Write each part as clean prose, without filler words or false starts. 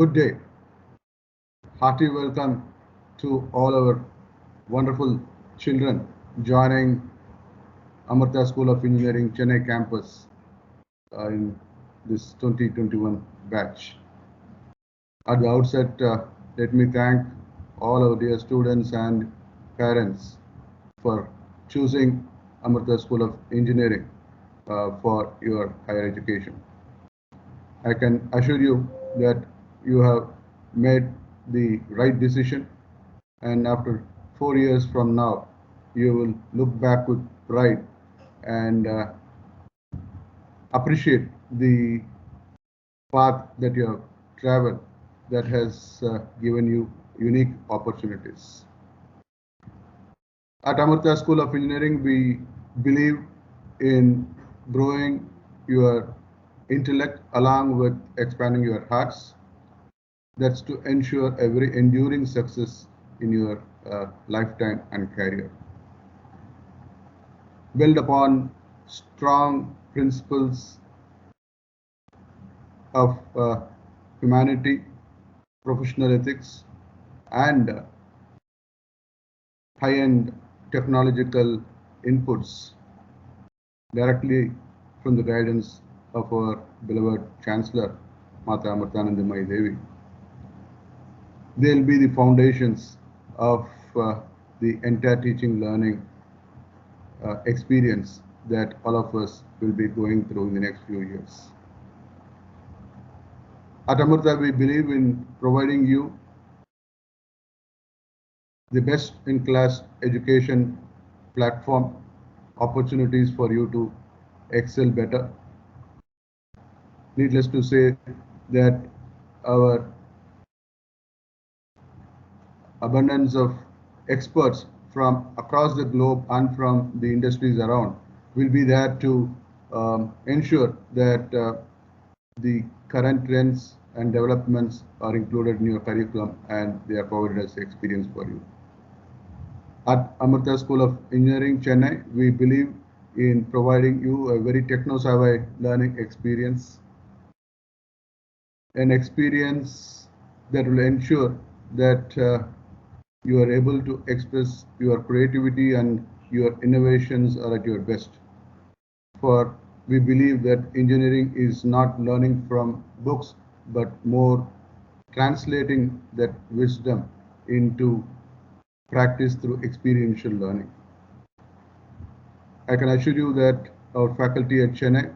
Good day. Hearty welcome to all our wonderful children joining Amartya School of Engineering Chennai campus in this 2021 batch. At the outset, let me thank all our dear students and parents for choosing Amartya School of Engineering for your higher education. I can assure you that you have made the right decision, and after 4 years from now, you will look back with pride and appreciate the path that you have traveled that has given you unique opportunities. At Amartya School of Engineering, we believe in growing your intellect along with expanding your hearts. That's to ensure a very enduring success in your lifetime and career. Build upon strong principles of humanity, professional ethics, and high-end technological inputs directly from the guidance of our beloved Chancellor, Mata Amartyanandamayi Devi. They'll be the foundations of the entire teaching learning experience that all of us will be going through in the next few years. At Amartya, we believe in providing you the best in class education platform, opportunities for you to excel better. Needless to say that our abundance of experts from across the globe and from the industries around will be there to ensure that the current trends and developments are included in your curriculum and they are provided as experience for you. At Amartya School of Engineering, Chennai, we believe in providing you a very techno-savvy learning experience, an experience that will ensure that you are able to express your creativity and your innovations are at your best. For we believe that engineering is not learning from books, but more translating that wisdom into practice through experiential learning. I can assure you that our faculty at Chennai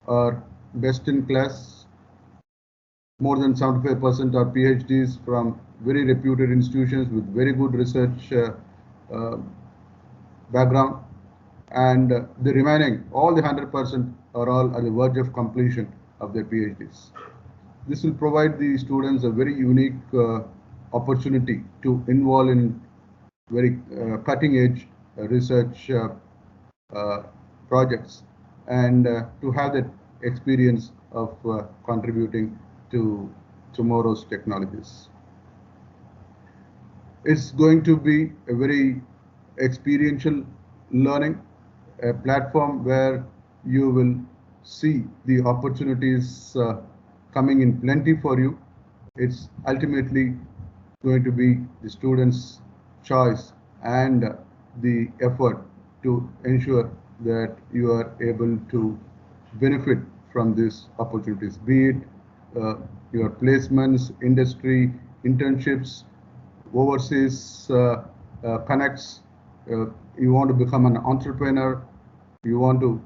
are best in class. More than 75% are PhDs from very reputed institutions with very good research background, and the remaining, all the 100% are all at the verge of completion of their PhDs. This will provide the students a very unique opportunity to involve in very cutting edge research projects and to have that experience of contributing to tomorrow's technologies. It's going to be a very experiential learning, a platform where you will see the opportunities coming in plenty for you. It's ultimately going to be the students' choice and the effort to ensure that you are able to benefit from these opportunities, be it your placements, industry, internships, overseas connects, you want to become an entrepreneur, you want to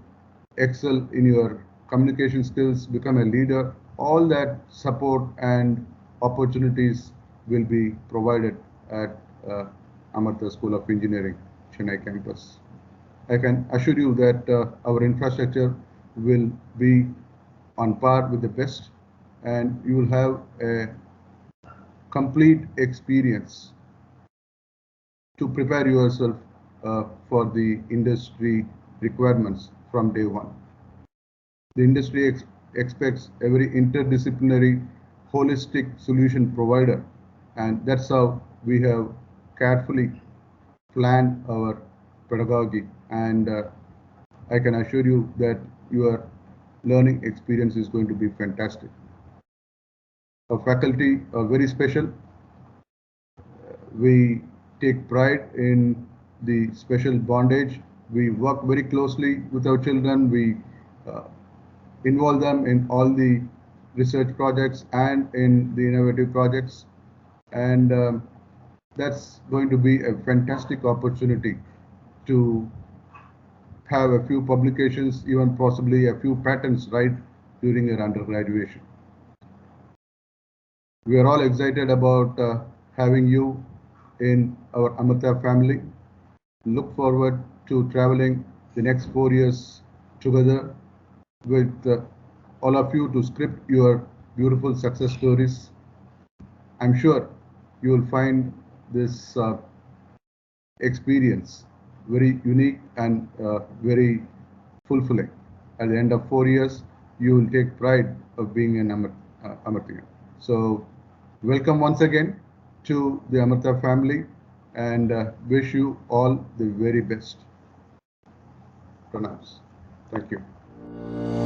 excel in your communication skills, become a leader, all that support and opportunities will be provided at Amartya School of Engineering, Chennai campus. I can assure you that our infrastructure will be on par with the best, and you will have a complete experience to prepare yourself for the industry requirements from day one. The industry expects a very interdisciplinary, holistic solution provider, and that's how we have carefully planned our pedagogy, and I can assure you that your learning experience is going to be fantastic. Our faculty are very special. We take pride in the special bondage. We work very closely with our children. We uh, involve them in all the research projects and in the innovative projects. And that's going to be a fantastic opportunity to have a few publications, even possibly a few patents right during your undergraduation. We are all excited about having you in our Amartya family. Look forward to traveling the next 4 years together with all of you to script your beautiful success stories. I'm sure you will find this experience very unique and very fulfilling. At the end of 4 years, you will take pride of being an Amartya. So, welcome once again to the Amartya family and wish you all the very best. Pranams. Thank you.